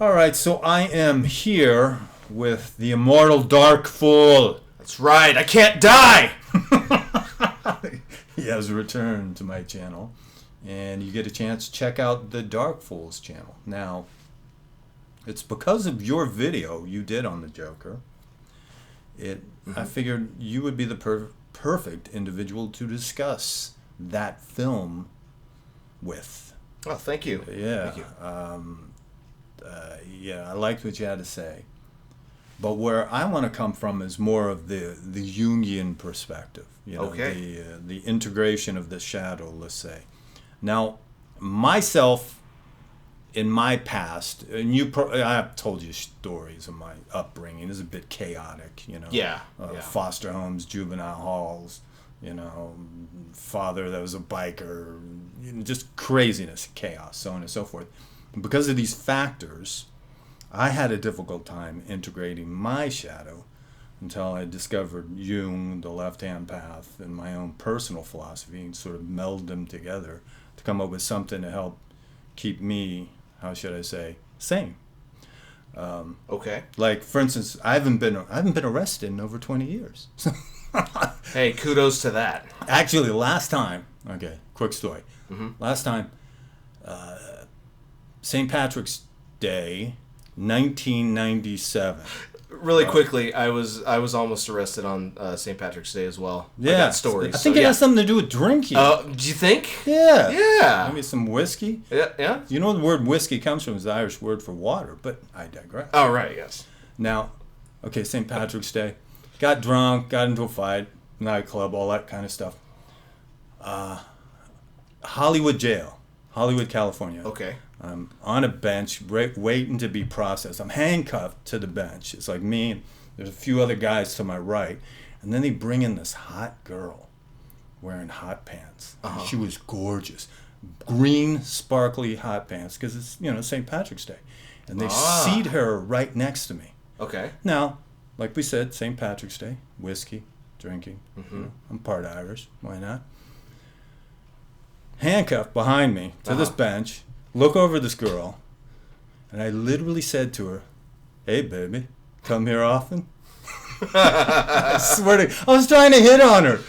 All right, so I am here with the immortal Dark Fool. That's right, I can't die! He has returned to my channel, and you get a chance to check out the Dark Fool's channel. Now, it's because of your video you did on the Joker. I figured you would be the perfect individual to discuss that film with. Oh, thank you. Yeah. Thank you. I liked what you had to say. But where I want to come from is more of the Jungian perspective. You know, Okay. The integration of the shadow, let's say. Now, myself, in my past, and I've told you stories of my upbringing. It's a bit chaotic, you know. Yeah. Foster homes, juvenile halls, you know, father that was a biker, you know, just craziness, chaos, so on and so forth. And because of these factors, I had a difficult time integrating my shadow until I discovered Jung, the left-hand path, and my own personal philosophy, and sort of meld them together to come up with something to help keep me, how should I say, sane. Okay. Like, for instance, I haven't been arrested in over 20 years. Hey, kudos to that. Actually, last time, okay, quick story. Last time, St. Patrick's Day, 1997. Really quickly, I was almost arrested on St. Patrick's Day as well. Yeah, I got stories. I think it has something to do with drinking. Do you think? Yeah. Yeah. Maybe some whiskey. Yeah. You know the word whiskey comes from is the Irish word for water, but I digress. Oh, right, yes. Now, okay, St. Patrick's Day. Got drunk, got into a fight, nightclub, all that kind of stuff. Hollywood jail, Hollywood, California. Okay. I'm on a bench, waiting to be processed. I'm handcuffed to the bench. It's like me, and there's a few other guys to my right. And then they bring in this hot girl wearing hot pants. She was gorgeous. Green, sparkly hot pants, because it's, you know, St. Patrick's Day. And they seat her right next to me. Okay. Now, like we said, St. Patrick's Day, whiskey, drinking. You know, I'm part Irish. Why not? Handcuffed behind me to this bench, look over this girl, and I literally said to her, "Hey, baby, come here often?" I swear to you, I was trying to hit on her.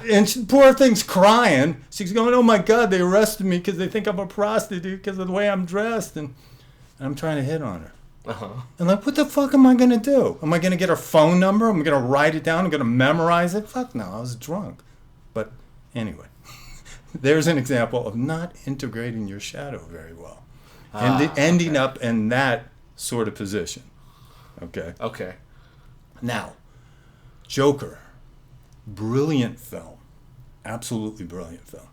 And poor thing's crying. She's going, "Oh my God, they arrested me because they think I'm a prostitute because of the way I'm dressed." And I'm trying to hit on her. And like, what the fuck am I going to do? Am I going to get her phone number? Am I going to write it down? I'm going to memorize it? Fuck no, I was drunk. But anyway, there's an example of not integrating your shadow very well. And ending up in that sort of position. Okay? Okay. Now, Joker. Brilliant film. Absolutely brilliant film.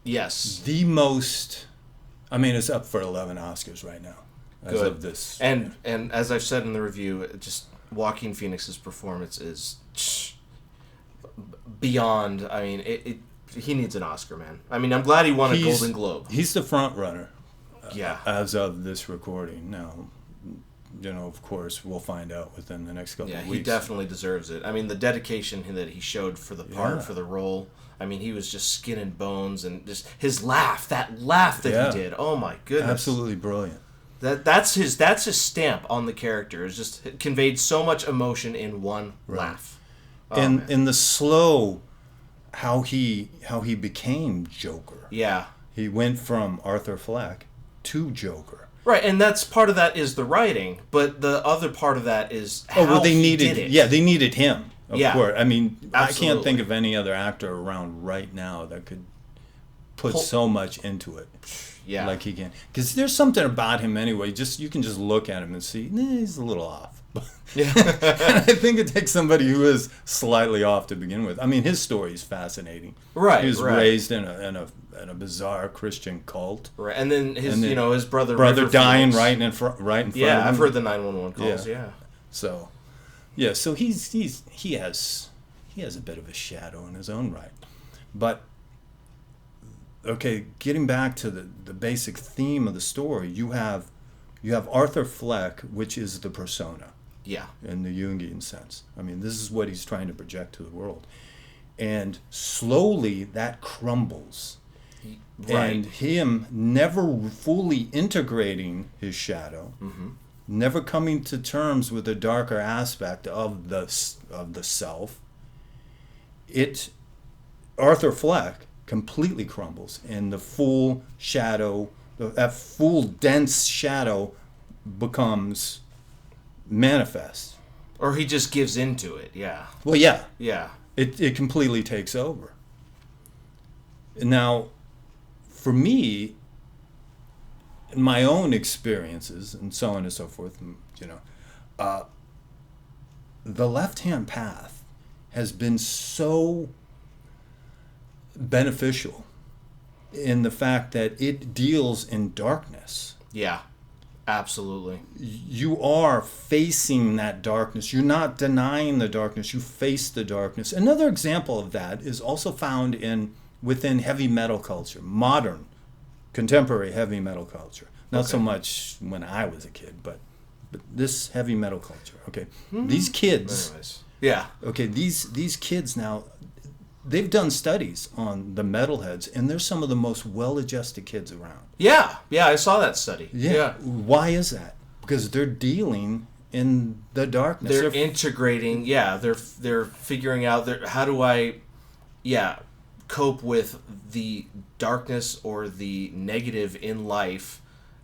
Yes. The most... I mean, it's up for 11 Oscars right now. As Good. of this. And as I've said in the review, just Joaquin Phoenix's performance is beyond. I mean, he needs an Oscar, man. I mean, I'm glad he won a Golden Globe. He's the front runner. Yeah. As of this recording. Now, you know, of course, we'll find out within the next couple of weeks. Yeah, he definitely deserves it. I mean, the dedication that he showed for the part, for the role. I mean, he was just skin and bones, and just his laugh, that laugh that he did. Oh my goodness. Absolutely brilliant. That's his stamp on the character. It conveyed so much emotion in one laugh. And in the slow, how he became Joker. Yeah. He went from Arthur Fleck to Joker. Right, and that's part of that is the writing, but the other part of that is how he did it. Yeah, they needed him. Of course. I mean, absolutely. I can't think of any other actor around right now that could put so much into it. Yeah. Like he can. Because there's something about him anyway. You can just look at him and see, he's a little off. Yeah. And I think it takes somebody who is slightly off to begin with. I mean, his story is fascinating. Right. He was raised in a bizarre Christian cult. Right, and then his brother dying right in front of him. Yeah, I've heard the 911 calls. Yeah. So, yeah. So he has a bit of a shadow in his own right, but. Okay, getting back to the basic theme of the story, you have Arthur Fleck, which is the persona. Yeah. In the Jungian sense. I mean, this is what he's trying to project to the world. And slowly that crumbles. Right. And him never fully integrating his shadow, never coming to terms with the darker aspect of the self, Arthur Fleck completely crumbles, and the full shadow, that full dense shadow becomes manifest. Or he just gives into it, yeah. Well, yeah. Yeah. It completely takes over. Now, for me, in my own experiences and so on and so forth, the left-hand path has been so beneficial in the fact that it deals in darkness. Yeah, absolutely. You are facing that darkness. You're not denying the darkness. You face the darkness. Another example of that is also found within heavy metal culture, modern, contemporary heavy metal culture. Not so much when I was a kid, but this heavy metal culture. Okay, these kids. Anyways. Yeah. Okay, these kids now, they've done studies on the metalheads, and they're some of the most well-adjusted kids around. Yeah, I saw that study. Yeah. Why is that? Because they're dealing in the darkness. They're integrating. Yeah, they're figuring out how do I, cope with the darkness or the negative in life,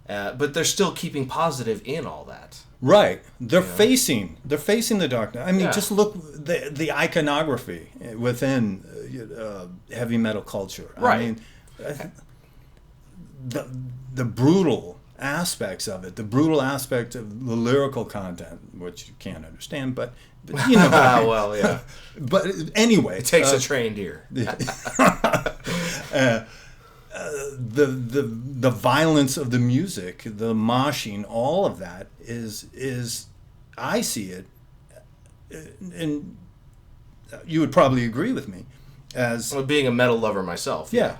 but they're still keeping positive in all that. Right, they're facing the darkness. I mean, just look the iconography within heavy metal culture. Right. I mean, the brutal aspects of it, the brutal aspect of the lyrical content, which you can't understand, but you know. Well, yeah. But anyway, it takes a trained ear. The violence of the music, the moshing, all of that is I see it, and you would probably agree with me, as being a metal lover myself. Yeah,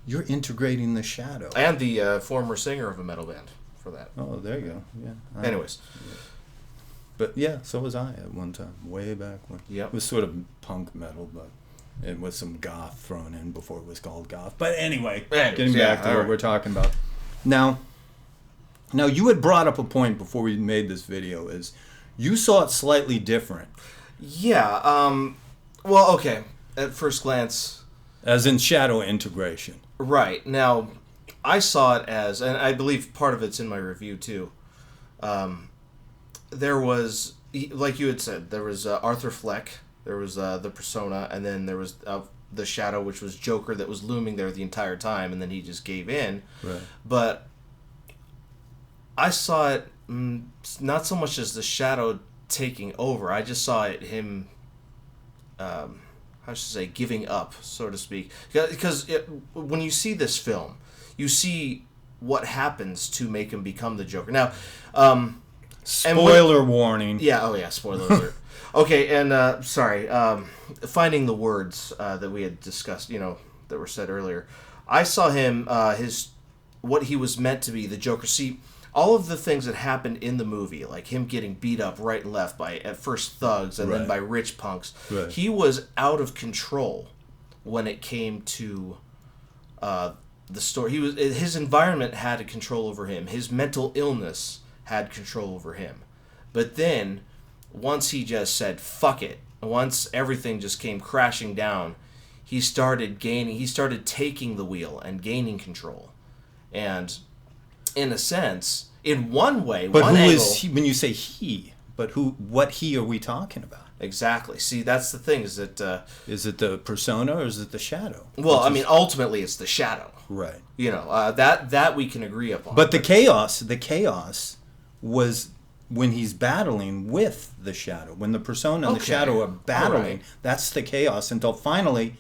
you're integrating the shadow. And the former singer of a metal band for that. Oh, there you go. Yeah. Anyways. But yeah, so was I at one time, way back when. Yep. It was sort of punk metal, but it was some goth thrown in before it was called goth. But anyway, getting back to what we're talking about. Now you had brought up a point before we made this video, is you saw it slightly different. Yeah. Well, okay. At first glance. As in shadow integration. Right. Now, I saw it as, and I believe part of it's in my review too, there was, like you had said, there was Arthur Fleck, there was the persona, and then there was the shadow, which was Joker, that was looming there the entire time, and then he just gave in. Right. But I saw it not so much as the shadow taking over. I just saw it him, how should I say, giving up, so to speak. Because when you see this film, you see what happens to make him become the Joker. Now, spoiler warning. Yeah, oh yeah, spoiler alert. Okay, and sorry, finding the words that we had discussed, that were said earlier. I saw him, what he was meant to be, the Joker. See, all of the things that happened in the movie, like him getting beat up right and left by, at first, thugs, and then by rich punks, he was out of control when it came to the story. His environment had control over him. His mental illness had control over him. But then, once he just said, fuck it, once everything just came crashing down, he started taking the wheel and gaining control. And in a sense, in one way, but one who angle, is he, when you say he? But what he are we talking about? Exactly. See, that's the thing, is that is it the persona or is it the shadow? Well, I mean, ultimately, it's the shadow. Right. That we can agree upon. But the chaos was when he's battling with the shadow. When the persona and the shadow are battling, that's the chaos until finally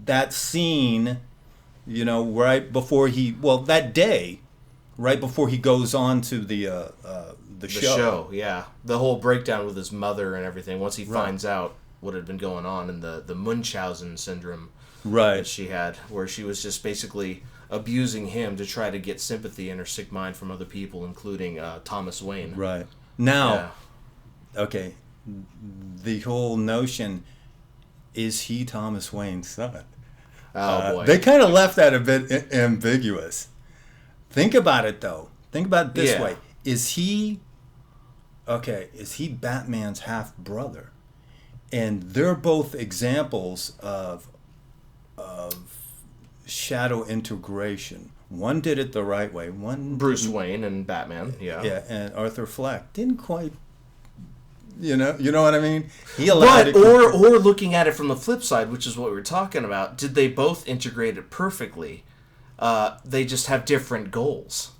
that scene, right before that day, right before he goes on to the show. Yeah. The whole breakdown with his mother and everything, once he finds out what had been going on, and the Munchausen syndrome that she had, where she was just basically abusing him to try to get sympathy in her sick mind from other people, including Thomas Wayne. Right. Now, okay, the whole notion, is he Thomas Wayne's son? Oh boy. They kind of left that a bit ambiguous. Think about it though. Think about it this way: is he Batman's half brother? And they're both examples of shadow integration. One did it the right way. One Bruce Wayne and Batman. Yeah. Yeah, and Arthur Fleck didn't quite. You know what I mean? He allowed But or looking at it from the flip side, which is what we were talking about, did they both integrate it perfectly? They just have different goals.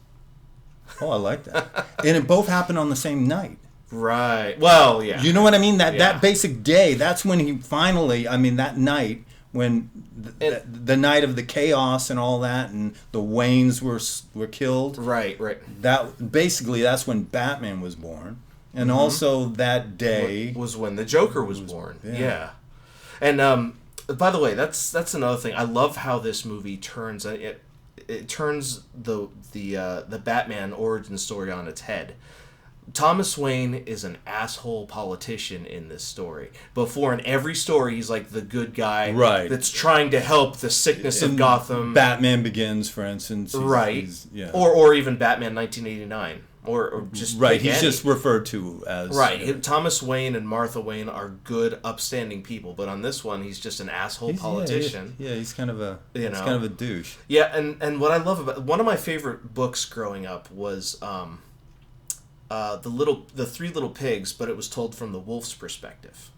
Oh, I like that. And it both happened on the same night. Right. Well, yeah. You know what I mean? That basic day, that's when he finally, that night, when the night of the chaos and all that, and the Waynes were killed. Right. That's when Batman was born. And also that day was when the Joker was born. Yeah. And by the way, that's another thing. I love how this movie turns it turns the Batman origin story on its head. Thomas Wayne is an asshole politician in this story. Before, in every story, he's like the good guy that's trying to help the sickness of Gotham. Batman Begins, for instance. Or even Batman 1989. Or just he's just referred to as Thomas Wayne and Martha Wayne are good, upstanding people, but on this one, he's just an asshole politician. He's kind of a kind of a douche. Yeah, and what I love about one of my favorite books growing up was the Three Little Pigs, but it was told from the wolf's perspective.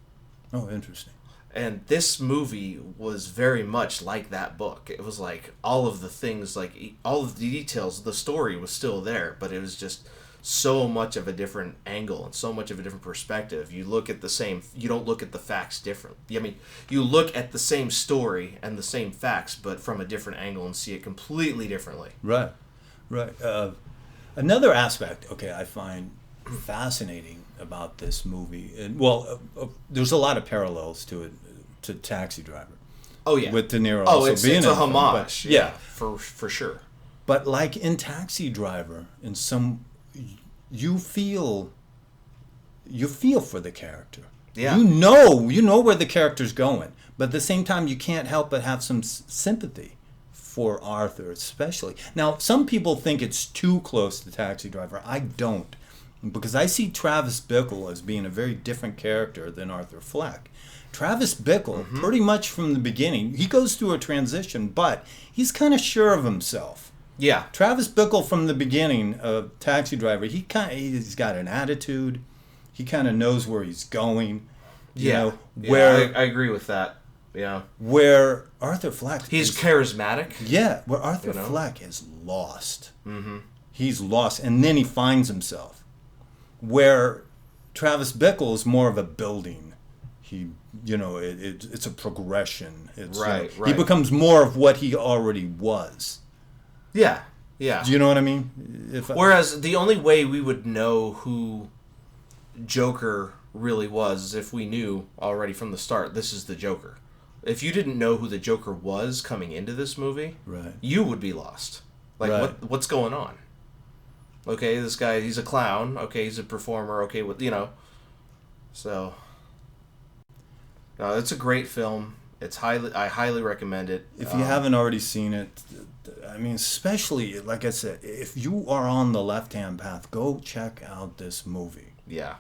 Oh, interesting. And this movie was very much like that book. It was like all of the things, like all of the details, the story was still there, but it was just so much of a different angle and so much of a different perspective. You don't look at the facts differently. You look at the same story and the same facts, but from a different angle and see it completely differently. Right. Another aspect, I find fascinating about this movie, and there's a lot of parallels to it, to Taxi Driver. Oh yeah, with De Niro. It's a homage. For sure. But like in Taxi Driver, you feel for the character. Yeah. You know where the character's going, but at the same time, you can't help but have some sympathy for Arthur, especially. Now, some people think it's too close to Taxi Driver. I don't, because I see Travis Bickle as being a very different character than Arthur Fleck. Travis Bickle, pretty much from the beginning, he goes through a transition, but he's kind of sure of himself. Yeah. Travis Bickle from the beginning of Taxi Driver, he's got an attitude. He kind of knows where he's going. I agree with that. Yeah. Where Arthur Fleck... He's charismatic. Yeah, where Arthur Fleck is lost. Mm-hmm. He's lost, and then he finds himself. Where Travis Bickle is more of a building. It's a progression. Right. He becomes more of what he already was. Yeah. Do you know what I mean? Whereas the only way we would know who Joker really was is if we knew already from the start, this is the Joker. If you didn't know who the Joker was coming into this movie, you would be lost. What's going on? Okay, this guy, he's a clown. Okay, he's a performer. Okay, so... No, it's a great film. I highly recommend it. If you haven't already seen it, especially, like I said, if you are on the left-hand path, go check out this movie. Yeah.